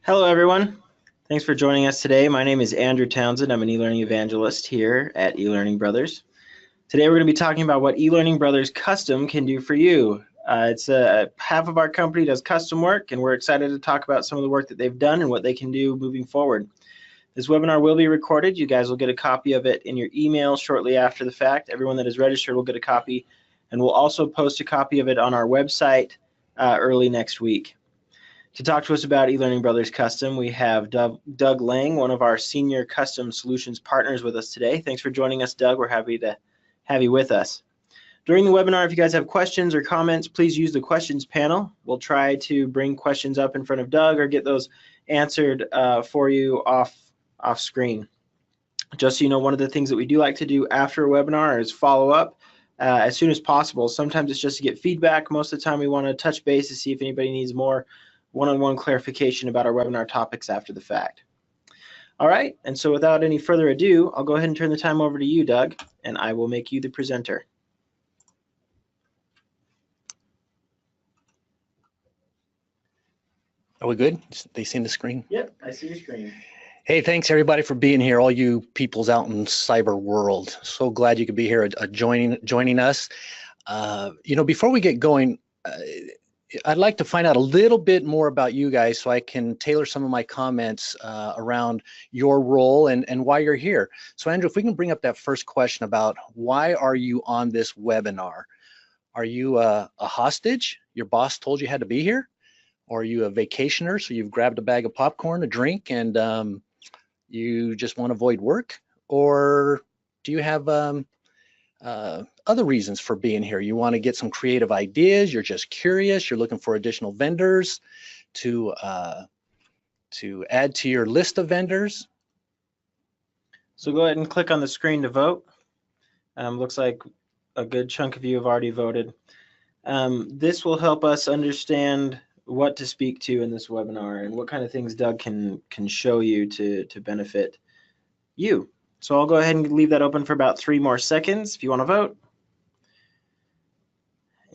Hello, everyone. Thanks for joining us today. My name is Andrew Townsend. I'm an eLearning evangelist here at eLearning Brothers. Today, we're going to be talking about what eLearning Brothers Custom can do for you. It's half of our company does custom work, and we're excited to talk about some of the work that they've done and what they can do moving forward. This webinar will be recorded. You guys will get a copy of it in your email shortly after the fact. Everyone that is registered will get a copy, and we'll also post a copy of it on our website early next week. To talk to us about eLearning Brothers Custom, we have Doug Lange, one of our senior custom solutions partners, with us today. Thanks for joining us, Doug. We're happy to have you with us. During the webinar, if you guys have questions or comments, please use the questions panel. We'll try to bring questions up in front of Doug or get those answered for you off screen. Just so you know, one of the things that we do like to do after a webinar is follow up as soon as possible. Sometimes it's just to get feedback. Most of the time we want to touch base to see if anybody needs more one-on-one clarification about our webinar topics after the fact. All right, and so without any further ado, I'll go ahead and turn the time over to you, Doug, and I will make you the presenter. Are we good? They see the screen? Yep, I see your screen. Hey, thanks everybody for being here, all you peoples out in cyber world. So glad you could be here joining us. Before we get going, I'd like to find out a little bit more about you guys so I can tailor some of my comments around your role and why you're here. So Andrew, if we can bring up that first question about why are you on this webinar? Are you a hostage? Your boss told you had to be here? Or are you a vacationer, so you've grabbed a bag of popcorn, a drink, and you just want to avoid work? Or do you have other reasons for being here? You want to get some creative ideas, you're just curious, you're looking for additional vendors to add to your list of vendors? So go ahead and click on the screen to vote. Looks like a good chunk of you have already voted. This will help us understand what to speak to in this webinar and what kind of things Doug can show you to benefit you. So I'll go ahead and leave that open for about 3 more seconds if you want to vote.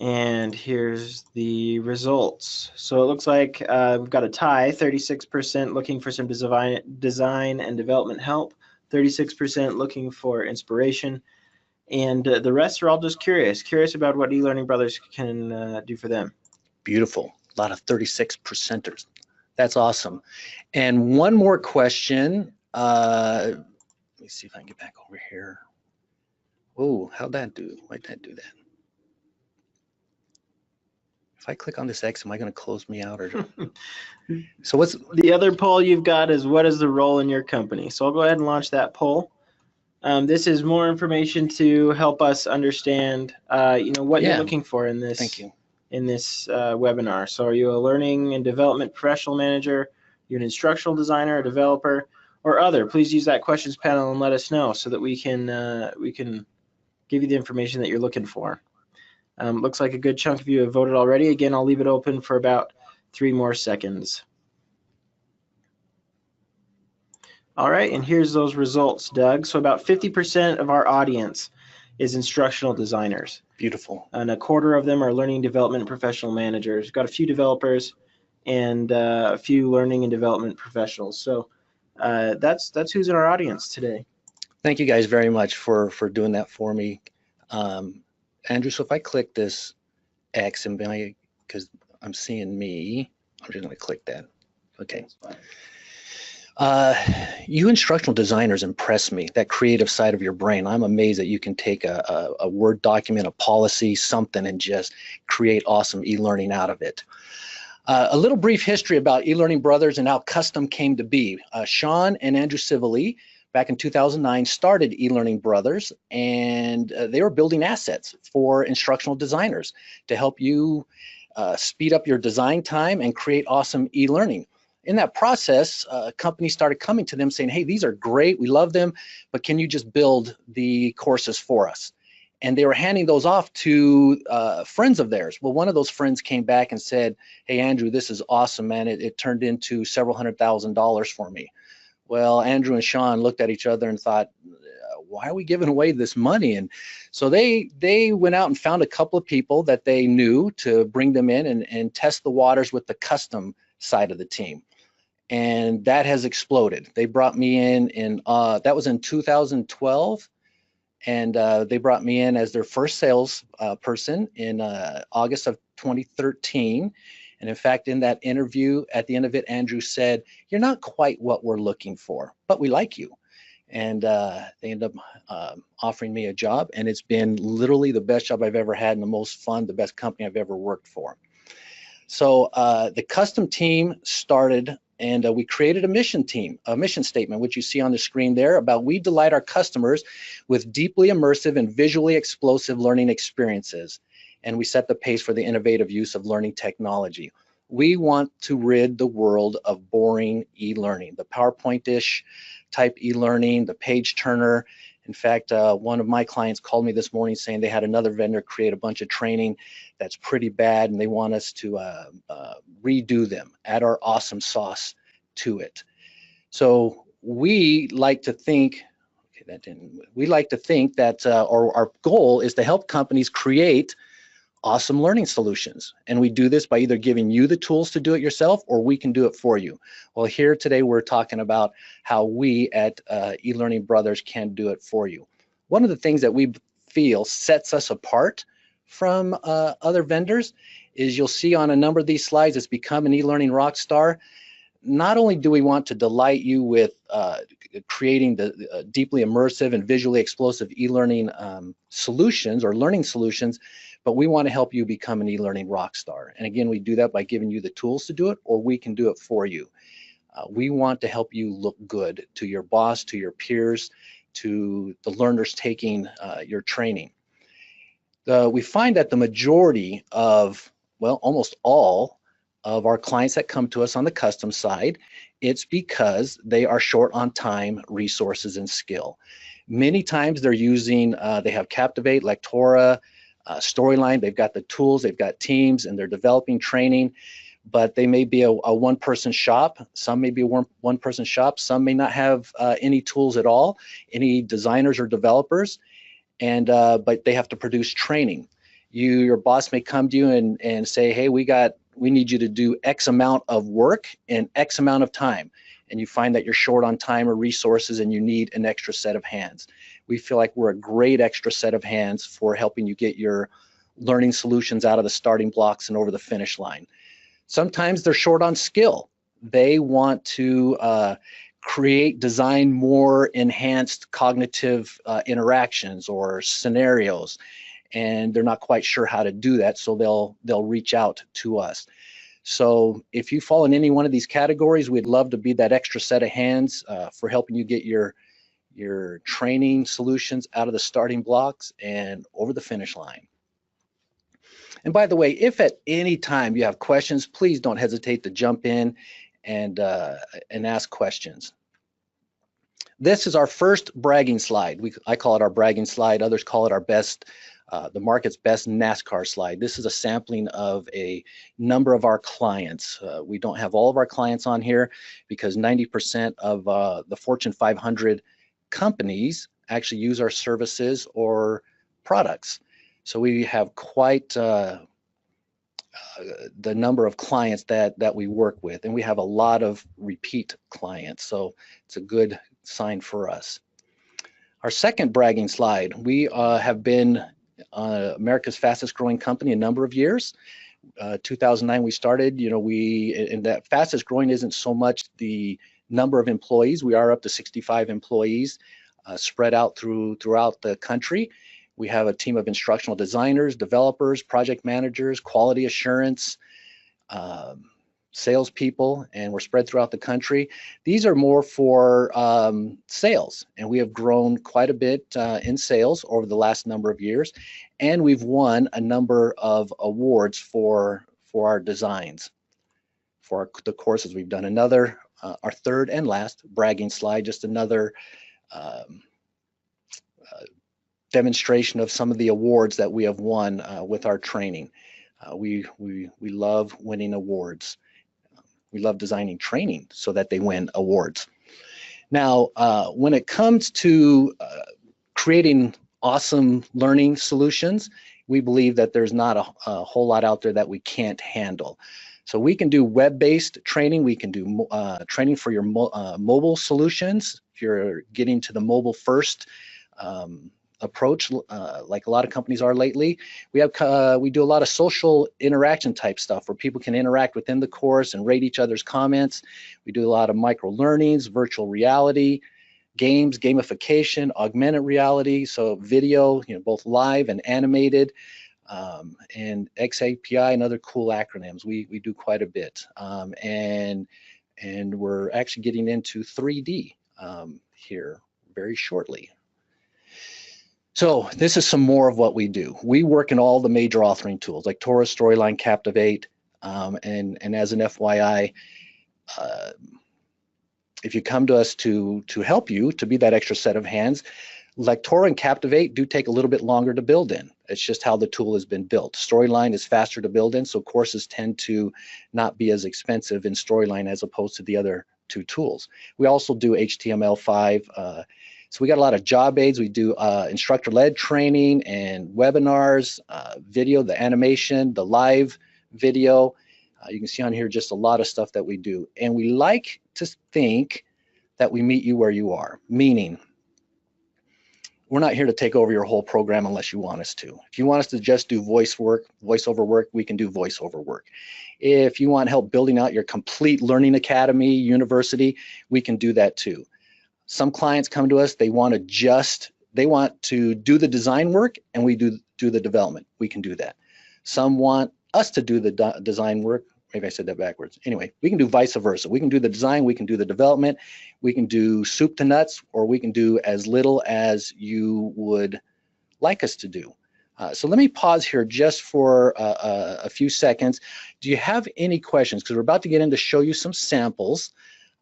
And here's the results. So it looks like we've got a tie, 36% looking for some design and development help, 36% looking for inspiration, and the rest are all just curious about what eLearning Brothers can do for them. Beautiful. A lot of 36%ers. That's awesome. And one more question. Let me see if I can get back over here. Oh, how'd that do? Why'd that do that? If I click on this X, am I going to close me out? Or so what's the other poll you've got is what is the role in your company? So I'll go ahead and launch that poll. This is more information to help us understand, what you're looking for in this. Thank you. In this webinar. So are you a learning and development professional manager? You're an instructional designer, a developer, or other? Please use that questions panel and let us know so that we can give you the information that you're looking for. Looks like a good chunk of you have voted already. Again, I'll leave it open for about 3 more seconds. All right, and here's those results, Doug. So about 50% of our audience is instructional designers. Beautiful. And a quarter of them are learning development professional managers. Got a few developers and a few learning and development professionals. So that's who's in our audience today. Thank you guys very much for doing that for me. Andrew, so if I click this X, and because I'm seeing me, I'm just going to click that. Okay. You instructional designers impress me, that creative side of your brain. I'm amazed that you can take a Word document, a policy, something, and just create awesome e-learning out of it. A little brief history about eLearning Brothers and how custom came to be. Sean and Andrew Civilly, back in 2009, started eLearning Brothers, and they were building assets for instructional designers to help you speed up your design time and create awesome e-learning. In that process, companies started coming to them saying, hey, these are great, we love them, but can you just build the courses for us? And they were handing those off to friends of theirs. Well, one of those friends came back and said, hey, Andrew, this is awesome, man. It turned into several $100,000 for me. Well, Andrew and Sean looked at each other and thought, why are we giving away this money? And so they went out and found a couple of people that they knew to bring them in and test the waters with the custom side of the team. and that has exploded. They brought me in that was in 2012, and they brought me in as their first sales person in August of 2013. And in fact, in that interview, at the end of it, Andrew said, "You're not quite what we're looking for, but we like you." And they ended up offering me a job, and it's been literally the best job I've ever had and the most fun, the best company I've ever worked for. So the custom team started, and we created a mission statement, which you see on the screen there, about we delight our customers with deeply immersive and visually explosive learning experiences. And we set the pace for the innovative use of learning technology. We want to rid the world of boring e-learning, the PowerPoint-ish type e-learning, the page turner. In fact, one of my clients called me this morning saying they had another vendor create a bunch of training that's pretty bad, and they want us to redo them, add our awesome sauce to it. So we like to think, or our goal is to help companies create awesome learning solutions. And we do this by either giving you the tools to do it yourself, or we can do it for you. Well, here today, we're talking about how we at eLearning Brothers can do it for you. One of the things that we feel sets us apart from other vendors is, you'll see on a number of these slides, it's become an e-learning rock star. Not only do we want to delight you with creating the deeply immersive and visually explosive e-learning solutions or learning solutions, but we want to help you become an e-learning rock star. And again, we do that by giving you the tools to do it, or we can do it for you. We want to help you look good to your boss, to your peers, to the learners taking your training. We find that the majority of, well, almost all of our clients that come to us on the custom side, it's because they are short on time, resources, and skill. Many times they're using, they have Captivate, Lectora, Storyline, they've got the tools, they've got teams, and they're developing training, but they may be a one-person shop. Some may be a one-person shop. Some may not have any tools at all, any designers or developers, and but they have to produce training. Your boss may come to you and say, "Hey, we need you to do X amount of work in X amount of time," and you find that you're short on time or resources and you need an extra set of hands. We feel like we're a great extra set of hands for helping you get your learning solutions out of the starting blocks and over the finish line. Sometimes they're short on skill. They want to design more enhanced cognitive interactions or scenarios, and they're not quite sure how to do that, so they'll reach out to us. So if you fall in any one of these categories, we'd love to be that extra set of hands for helping you get your training solutions out of the starting blocks and over the finish line. And by the way, if at any time you have questions, please don't hesitate to jump in and ask questions. This is our first bragging slide. I call it our bragging slide. Others call it our best, the market's best NASCAR slide. This is a sampling of a number of our clients. We don't have all of our clients on here because 90% of the Fortune 500 companies actually use our services or products. So we have quite the number of clients that we work with, and we have a lot of repeat clients. So it's a good sign for us. Our second bragging slide, we have been America's fastest growing company a number of years. 2009 we started, and that fastest growing isn't so much the number of employees. We are up to 65 employees spread out throughout the country. We have a team of instructional designers, developers, project managers, quality assurance, salespeople, and we're spread throughout the country. These are more for sales, and we have grown quite a bit in sales over the last number of years, and we've won a number of awards for our designs, for the courses we've done. Another, our third and last bragging slide, just another demonstration of some of the awards that we have won with our training. We love winning awards. We love designing training so that they win awards. Now, when it comes to creating awesome learning solutions, we believe that there's not a whole lot out there that we can't handle. So we can do web-based training. We can do training for your mobile solutions. If you're getting to the mobile first approach, like a lot of companies are lately, we do a lot of social interaction type stuff where people can interact within the course and rate each other's comments. We do a lot of micro learnings, virtual reality, games, gamification, augmented reality, so video, both live and animated, and XAPI and other cool acronyms. We do quite a bit, and we're actually getting into 3D here very shortly. So this is some more of what we do. We work in all the major authoring tools like Tora, Storyline, Captivate, and as an FYI, if you come to us to help you, to be that extra set of hands, Lectora and Captivate do take a little bit longer to build in. It's just how the tool has been built. Storyline is faster to build in, so courses tend to not be as expensive in Storyline as opposed to the other two tools. We also do HTML5. So we got a lot of job aids. We do instructor-led training and webinars, video, the animation, the live video. You can see on here just a lot of stuff that we do. And we like to think that we meet you where you are, meaning we're not here to take over your whole program unless you want us to. If you want us to just do voiceover work, we can do voiceover work. If you want help building out your complete learning academy, university, we can do that too. Some clients come to us, they want to do the design work and we do the development. We can do that. Some want us to do the design work. Maybe I said that backwards. Anyway, we can do vice versa. We can do the design, we can do the development, we can do soup to nuts, or we can do as little as you would like us to do. So let me pause here just for a few seconds. Do you have any questions? Because we're about to get in to show you some samples.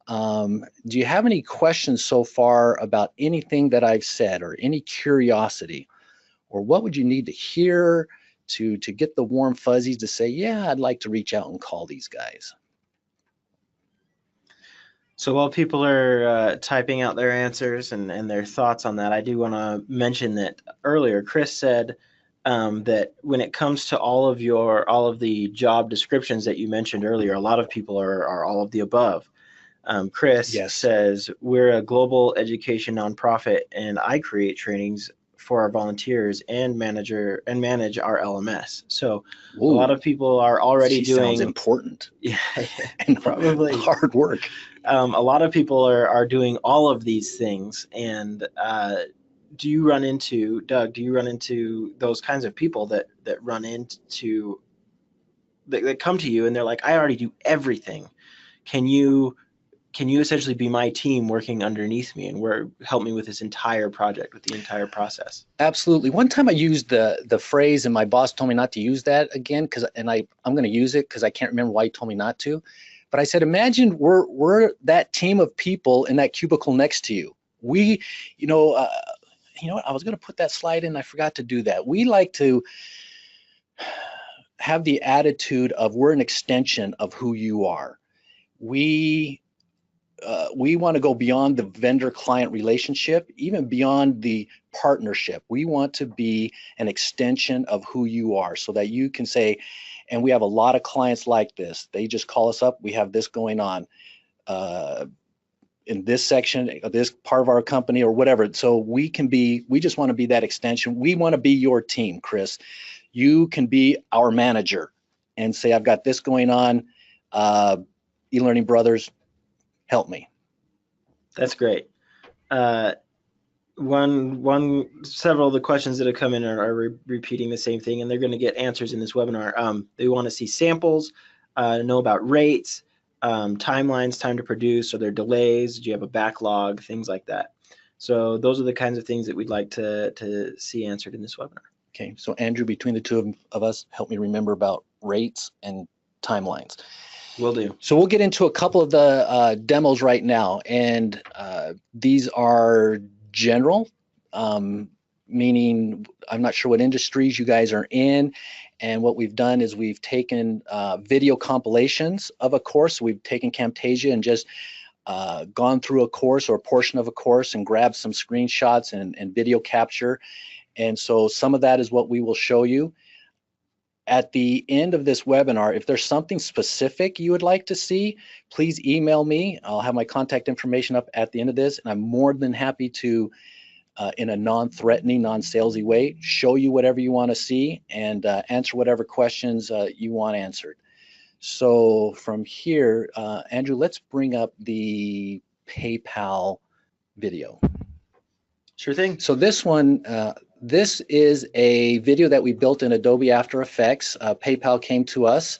Do you have any questions so far about anything that I've said, or any curiosity? Or what would you need to hear to get the warm fuzzies to say, yeah, I'd like to reach out and call these guys? So while people are typing out their answers and their thoughts on that, I do want to mention that earlier Chris said that when it comes to all of the job descriptions that you mentioned earlier, a lot of people are all of the above. Chris Yes. says, we're a global education nonprofit and I create trainings for our volunteers and manage our LMS. So Ooh, a lot of people are already doing. Sounds important. Yeah, and probably hard work. A lot of people are doing all of these things. And Doug, do you run into those kinds of people that come to you and they're like, I already do everything. Can you essentially be my team working underneath me and help me with this entire project, with the entire process? Absolutely. One time I used the phrase and my boss told me not to use that again, I'm going to use it because I can't remember why he told me not to. But I said, imagine we're that team of people in that cubicle next to you. We, you know what, I was going to put that slide in. I forgot to do that. We like to have the attitude of we're an extension of who you are. We want to go beyond the vendor-client relationship, even beyond the partnership. We want to be an extension of who you are so that you can say, and we have a lot of clients like this. They just call us up. We have this going on in this section, this part of our company or whatever. So we just want to be that extension. We want to be your team, Chris. You can be our manager and say, I've got this going on. eLearning Brothers, help me. That's great. Several of the questions that have come in are repeating the same thing, and they're going to get answers in this webinar. They want to see samples, know about rates, timelines, time to produce, are there delays, do you have a backlog, things like that. So those are the kinds of things that we'd like to see answered in this webinar. Okay, so Andrew, between the two of us, help me remember about rates and timelines. Will do. So we'll get into a couple of the demos right now, and these are general, meaning I'm not sure what industries you guys are in, and what we've done is we've taken video compilations of a course. We've taken Camtasia and just gone through a course or a portion of a course and grabbed some screenshots and video capture, and so some of that is what we will show you. At the end of this webinar, if there's something specific you would like to see, please email me. I'll have my contact information up at the end of this, and I'm more than happy to, in a non-threatening, non-salesy way, show you whatever you want to see and answer whatever questions you want answered. So from here, Andrew, let's bring up the PayPal video. Sure thing. So this one, this is a video that we built in Adobe After Effects. PayPal came to us,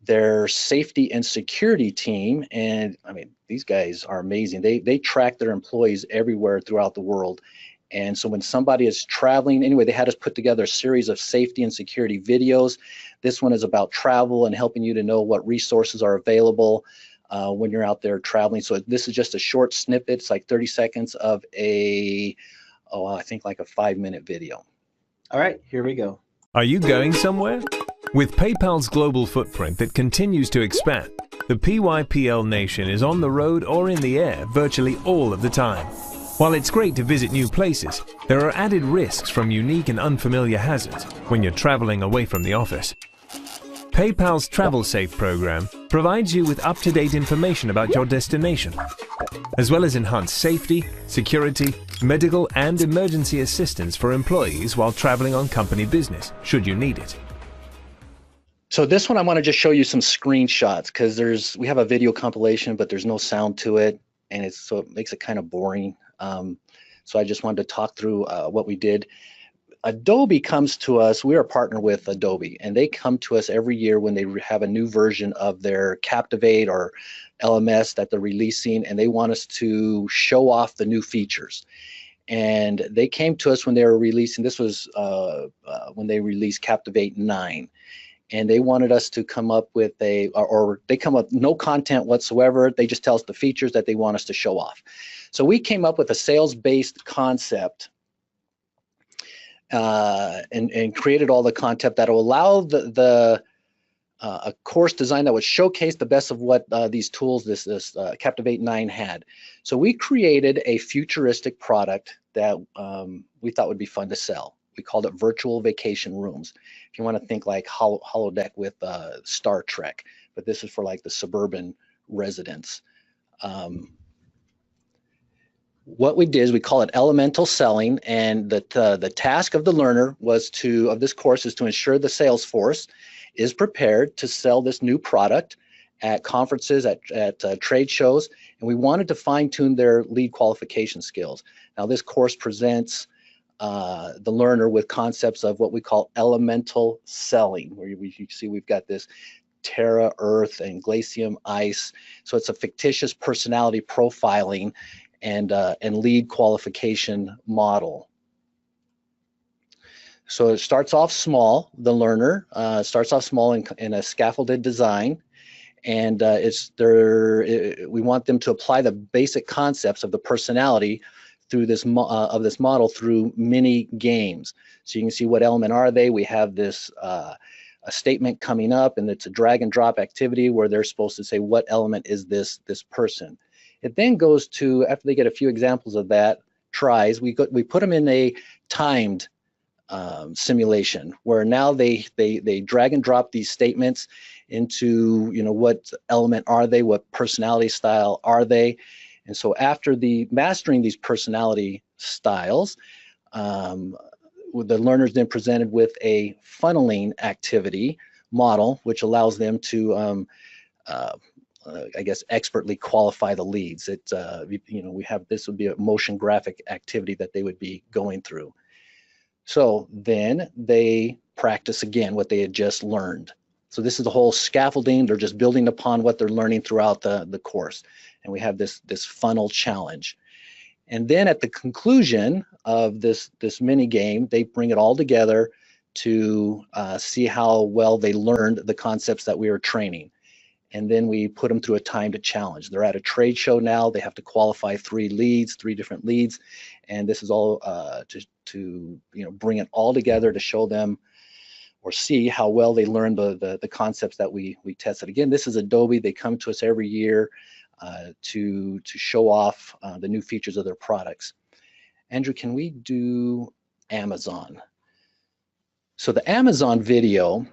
their safety and security team, and I mean, these guys are amazing. They track their employees everywhere throughout the world. And so when somebody is traveling, anyway, they had us put together a series of safety and security videos. This one is about travel and helping you to know what resources are available when you're out there traveling. So this is just a short snippet. It's like 30 seconds of a, I think like a 5-minute video. All right, here we go. Are you going somewhere? With PayPal's global footprint that continues to expand, the PYPL nation is on the road or in the air virtually all of the time. While it's great to visit new places, there are added risks from unique and unfamiliar hazards when you're traveling away from the office. PayPal's Travel Safe program provides you with up-to-date information about your destination, as well as enhanced safety, security, medical and emergency assistance for employees while traveling on company business, should you need it. So this one I want to just show you some screenshots because we have a video compilation, but there's no sound to it, and so it makes it kind of boring. So I just wanted to talk through what we did. Adobe comes to us, we're a partner with Adobe, and they come to us every year when they have a new version of their Captivate or LMS that they're releasing, and they want us to show off the new features. And they came to us when they were releasing, this was when they released Captivate 9. And they wanted us to come up with or they come up no content whatsoever. They just tell us the features that they want us to show off. So we came up with a sales-based concept and created all the content that will allow a course design that would showcase the best of what these tools, this Captivate 9 had. So we created a futuristic product that we thought would be fun to sell. We called it Virtual Vacation Rooms. If you want to think like holodeck with Star Trek, but this is for like the suburban residents. What we did is we call it elemental selling, and the task of the learner of this course is to ensure the sales force is prepared to sell this new product at conferences, at trade shows, and we wanted to fine-tune their lead qualification skills. Now this course presents the learner with concepts of what we call elemental selling, where you see we've got this Terra, Earth, and Glacium, Ice. So it's a fictitious personality profiling and lead qualification model. So it starts off small. The learner starts off small in a scaffolded design, and we want them to apply the basic concepts of the personality through this model through mini games. So you can see what element are they. We have this a statement coming up, and it's a drag and drop activity where they're supposed to say what element is this person. It then goes to, after they get a few examples of that, tries, we put them in a timed simulation where now they drag and drop these statements into, what element are they, what personality style are they. And so after mastering these personality styles, the learner's then presented with a funneling activity model, which allows them to, I guess, expertly qualify the leads. This would be a motion graphic activity that they would be going through. So then they practice again what they had just learned. So this is the whole scaffolding. They're just building upon what they're learning throughout the course. And we have this funnel challenge. And then at the conclusion of this mini game, they bring it all together to see how well they learned the concepts that we were training. And then we put them through a timed challenge. They're at a trade show now. They have to qualify 3 different leads. And this is all to bring it all together to show them or see how well they learned the concepts that we tested. Again, this is Adobe. They come to us every year to show off the new features of their products. Andrew, can we do Amazon? So the Amazon video,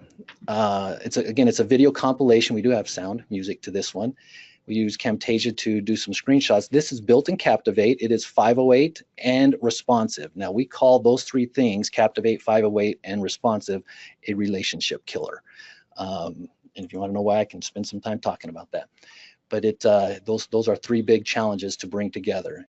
It's a video compilation. We do have sound, music to this one. We use Camtasia to do some screenshots. This is built in Captivate. It is 508 and responsive. Now we call those three things, Captivate, 508, and responsive, a relationship killer. And if you want to know why, I can spend some time talking about that. But those are three big challenges to bring together.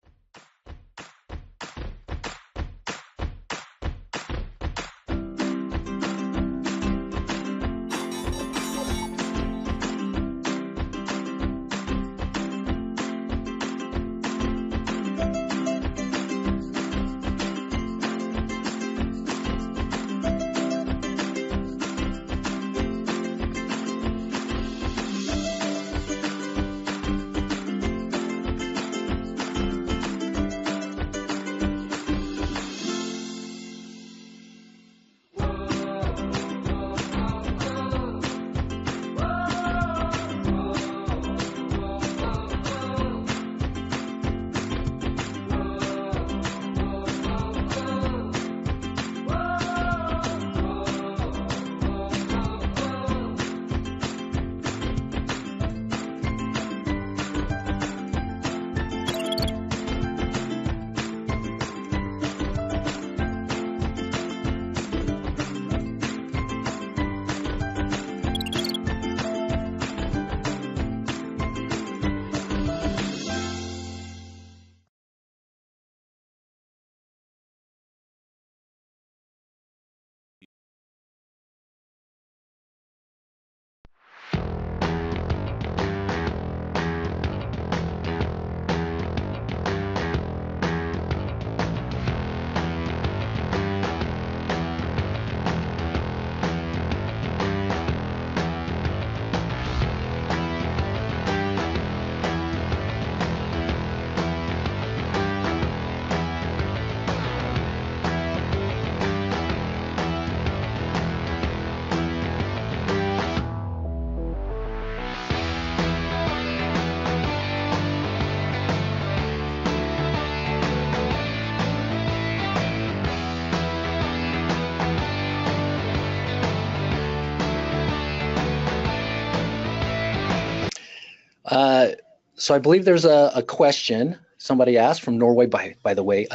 So I believe there's a question somebody asked from Norway. By the way,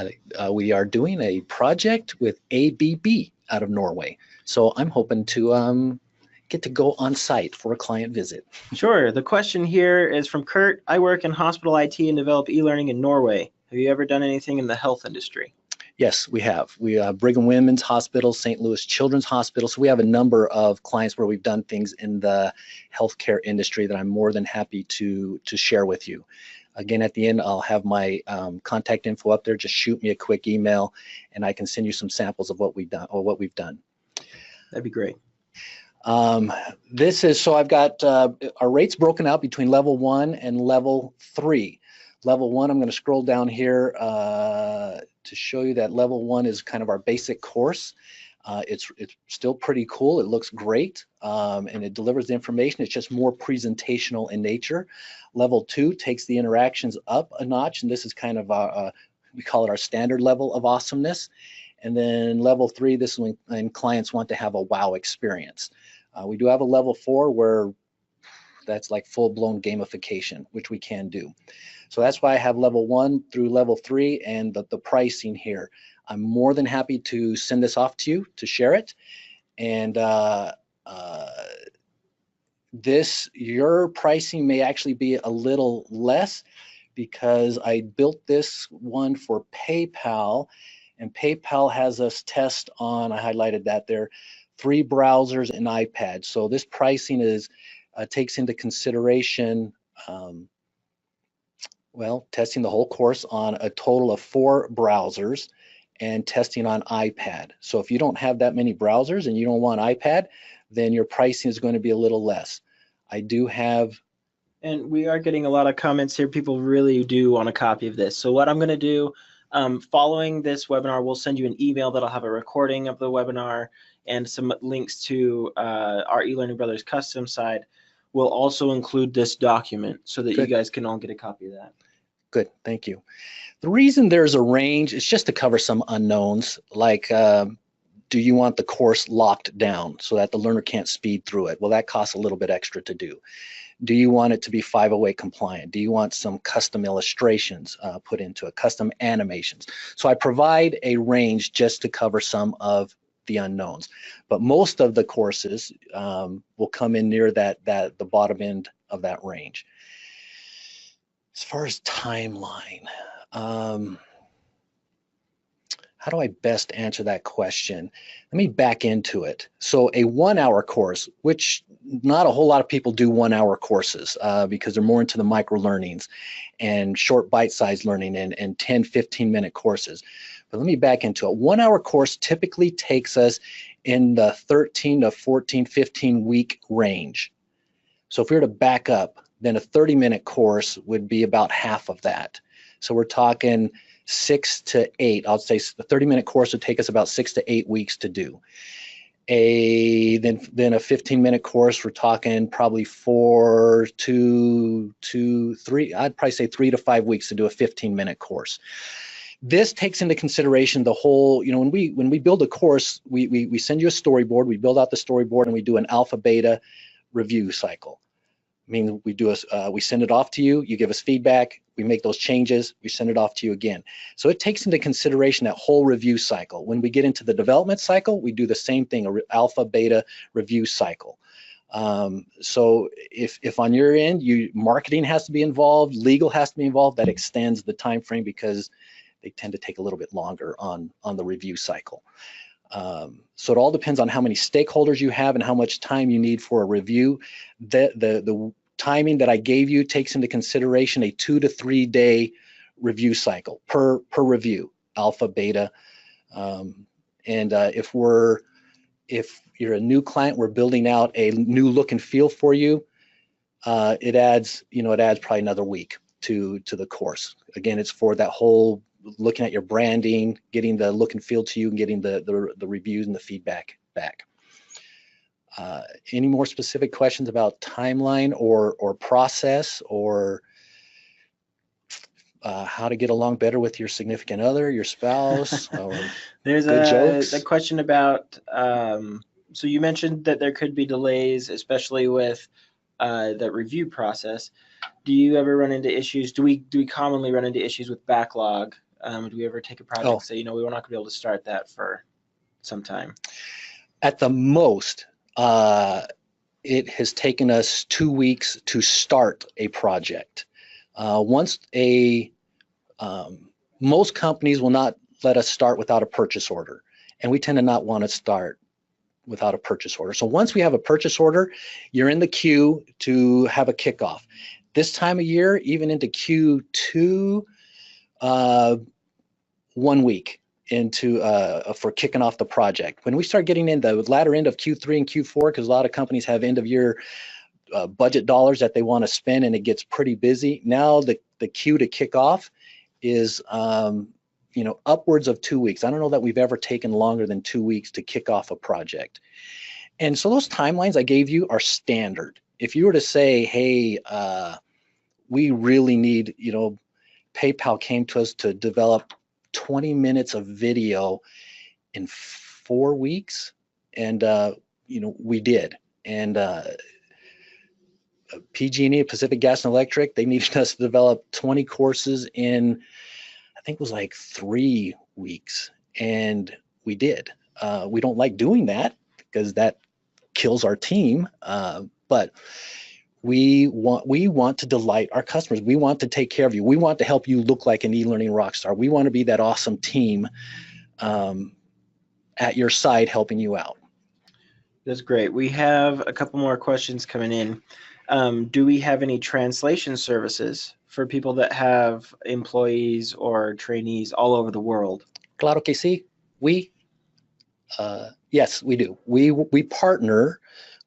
we are doing a project with ABB out of Norway. So I'm hoping to get to go on site for a client visit. Sure. The question here is from Kurt. I work in hospital IT and develop e-learning in Norway. Have you ever done anything in the health industry? Yes, we have. We Brigham Women's Hospital, St. Louis Children's Hospital. So we have a number of clients where we've done things in the healthcare industry that I'm more than happy to share with you. Again, at the end, I'll have my contact info up there. Just shoot me a quick email, and I can send you some samples of what we've done. That'd be great. So I've got our rates broken out between level 1 and level 3. Level 1, I'm going to scroll down here to show you that level 1 is kind of our basic course. It's still pretty cool. It looks great, and it delivers the information. It's just more presentational in nature. Level 2 takes the interactions up a notch, and this is kind of we call it our standard level of awesomeness. And then level 3, this is when clients want to have a wow experience. We do have a level 4 where that's like full-blown gamification, which we can do. So that's why I have level 1 through level 3 and the pricing here. I'm more than happy to send this off to you to share it. And your pricing may actually be a little less because I built this one for PayPal, and PayPal has us test on, I highlighted that there, 3 browsers and iPad. So this pricing is takes into consideration testing the whole course on a total of 4 browsers and testing on iPad. So if you don't have that many browsers and you don't want iPad, then your pricing is going to be a little less. I do have... And we are getting a lot of comments here. People really do want a copy of this. So what I'm going to do, following this webinar, we'll send you an email that'll have a recording of the webinar and some links to our eLearning Brothers custom side. We'll also include this document so that you guys can all get a copy of that. Good, thank you. The reason there's a range is just to cover some unknowns, like do you want the course locked down so that the learner can't speed through it? Well, that costs a little bit extra to do. Do you want it to be 508 compliant? Do you want some custom illustrations put into it, custom animations? So I provide a range just to cover some of the unknowns, but most of the courses will come in near the bottom end of that range. As far as timeline, how do I best answer that question? Let me back into it. So a 1 hour course, which not a whole lot of people do 1 hour courses because they're more into the micro learnings and short bite-sized learning and 10, 15-minute courses. But let me back into it. 1 hour course typically takes us in the 13 to 14, 15 week range. So if we were to back up, then a 30-minute course would be about half of that. So we're talking 6 to 8. I'll say the 30-minute course would take us about 6 to 8 weeks to do. Then a 15-minute course, we're talking probably 4 to 3. I'd probably say 3 to 5 weeks to do a 15-minute course. This takes into consideration the whole, you know, when we build a course, we send you a storyboard, we build out the storyboard, and we do an alpha beta review cycle. I mean, we send it off to you, you give us feedback, we make those changes, we send it off to you again. So it takes into consideration that whole review cycle. When we get into the development cycle, we do the same thing, a alpha beta review cycle. So if on your end, marketing has to be involved, legal has to be involved, that extends the time frame because they tend to take a little bit longer on the review cycle. So it all depends on how many stakeholders you have and how much time you need for a review. The timing that I gave you takes into consideration a 2 to 3 day review cycle per review, alpha, beta. If you're a new client, we're building out a new look and feel for you. It adds probably another week to the course. Again, it's for that whole looking at your branding, getting the look and feel to you, and getting the reviews and the feedback back. Any more specific questions about timeline or process or how to get along better with your significant other, your spouse? Or There's a question about, so you mentioned that there could be delays, especially with the review process. Do you ever run into issues? Do we commonly run into issues with backlog? Do we ever take a project and say, we're not going to be able to start that for some time? At the most, it has taken us 2 weeks to start a project. Most companies will not let us start without a purchase order, and we tend to not want to start without a purchase order. So once we have a purchase order, you're in the queue to have a kickoff. This time of year, even into Q2, 1 week into for kicking off the project. When we start getting in the latter end of Q3 and Q4, because a lot of companies have end of year budget dollars that they want to spend, and it gets pretty busy. Now the queue to kick off is upwards of 2 weeks. I don't know that we've ever taken longer than 2 weeks to kick off a project. And so those timelines I gave you are standard. If you were to say, hey, we really need, PayPal came to us to develop 20 minutes of video in 4 weeks, and we did. And PG&E, Pacific Gas and Electric, they needed us to develop 20 courses in, I think it was like 3 weeks, and we did. We don't like doing that because that kills our team, but we want to delight our customers. We want to take care of you. We want to help you look like an e-learning rock star. We want to be that awesome team at your side helping you out. That's great. We have a couple more questions coming in. Do we have any translation services for people that have employees or trainees all over the world? Claro que sí. Yes, we do. We partner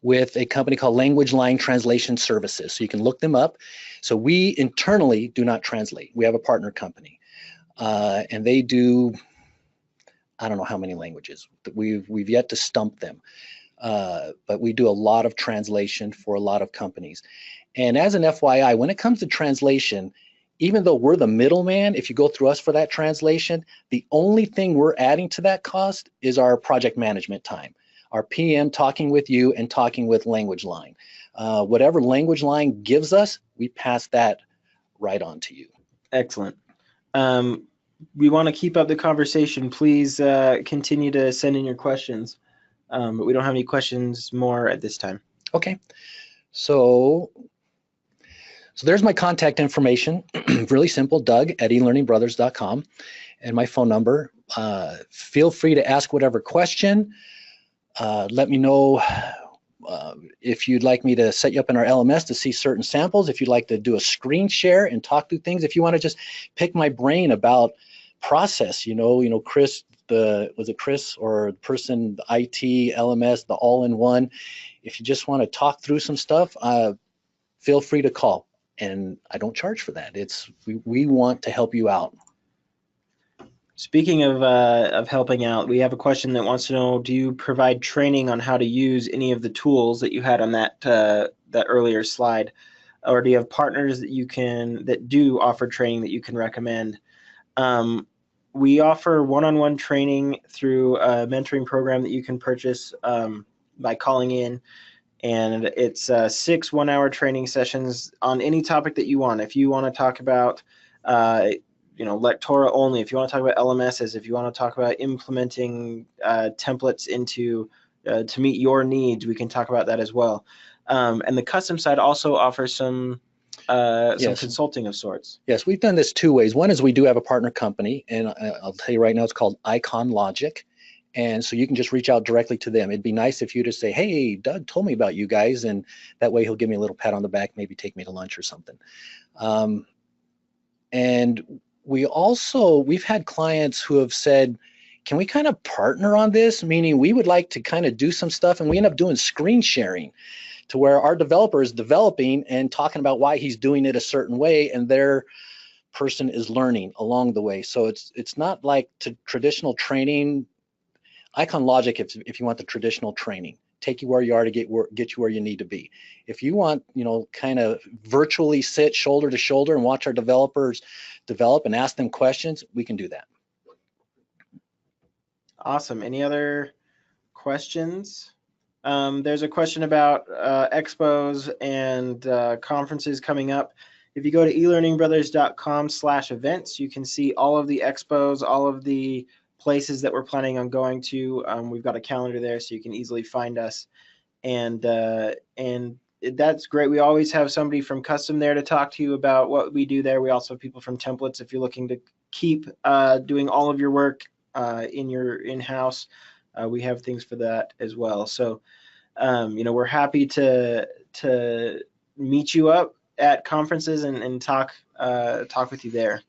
with a company called Language Line Translation Services. So you can look them up. So we internally do not translate. We have a partner company, and they do, I don't know how many languages. We've yet to stump them, but we do a lot of translation for a lot of companies. And as an FYI, when it comes to translation, even though we're the middleman, if you go through us for that translation, the only thing we're adding to that cost is our project management time, our PM talking with you and talking with Language Line. Whatever Language Line gives us, we pass that right on to you. Excellent. We want to keep up the conversation. Please continue to send in your questions, but we don't have any questions more at this time. Okay, so there's my contact information. Really simple, Doug at eLearningBrothers.com, and my phone number. Feel free to ask whatever question. Let me know if you'd like me to set you up in our LMS to see certain samples, if you'd like to do a screen share and talk through things, if you want to just pick my brain about process, Chris, was it Chris or the person, the IT, LMS, the all-in-one. If you just want to talk through some stuff, feel free to call. And I don't charge for that. We want to help you out. Speaking of helping out, we have a question that wants to know: do you provide training on how to use any of the tools that you had on that earlier slide, or do you have partners that do offer training that you can recommend? We offer one-on-one training through a mentoring program that you can purchase by calling in. And it's 6 one-hour training sessions on any topic that you want. If you want to talk about, Lectora only, if you want to talk about LMSs, if you want to talk about implementing templates into to meet your needs, we can talk about that as well. And the custom side also offers some consulting of sorts. Yes, we've done this 2 ways. One is we do have a partner company, and I'll tell you right now, it's called Icon Logic. And so you can just reach out directly to them. It'd be nice if you just say, hey, Doug told me about you guys, and that way he'll give me a little pat on the back, maybe take me to lunch or something. And we've had clients who have said, can we kind of partner on this? Meaning we would like to kind of do some stuff, and we end up doing screen sharing to where our developer is developing and talking about why he's doing it a certain way, and their person is learning along the way. So it's not like traditional training. Icon Logic, if you want the traditional training, take you where you are to get you where you need to be. If you want, kind of virtually sit shoulder to shoulder and watch our developers develop and ask them questions, we can do that. Awesome. Any other questions? There's a question about expos and conferences coming up. If you go to eLearningBrothers.com/events, you can see all of the expos, all of the places that we're planning on going to. We've got a calendar there, so you can easily find us, and that's great. We always have somebody from custom there to talk to you about what we do there. We also have people from templates if you're looking to keep doing all of your work in your in-house. We have things for that as well. So we're happy to meet you up at conferences and talk with you there.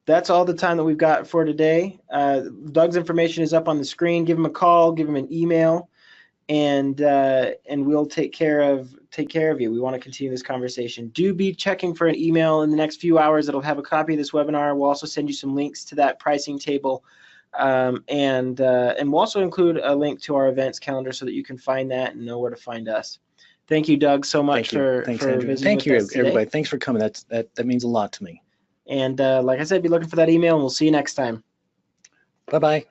That's all the time that we've got for today. Doug's information is up on the screen. Give him a call, give him an email, and we'll take care of you. We want to continue this conversation. Do be checking for an email in the next few hours that'll have a copy of this webinar. We'll also send you some links to that pricing table, and we'll also include a link to our events calendar so that you can find that and know where to find us. Thank you, Doug, so much for visiting with us today. Thank you, everybody. Thanks for coming. That means a lot to me. And like I said, be looking for that email, and we'll see you next time. Bye-bye.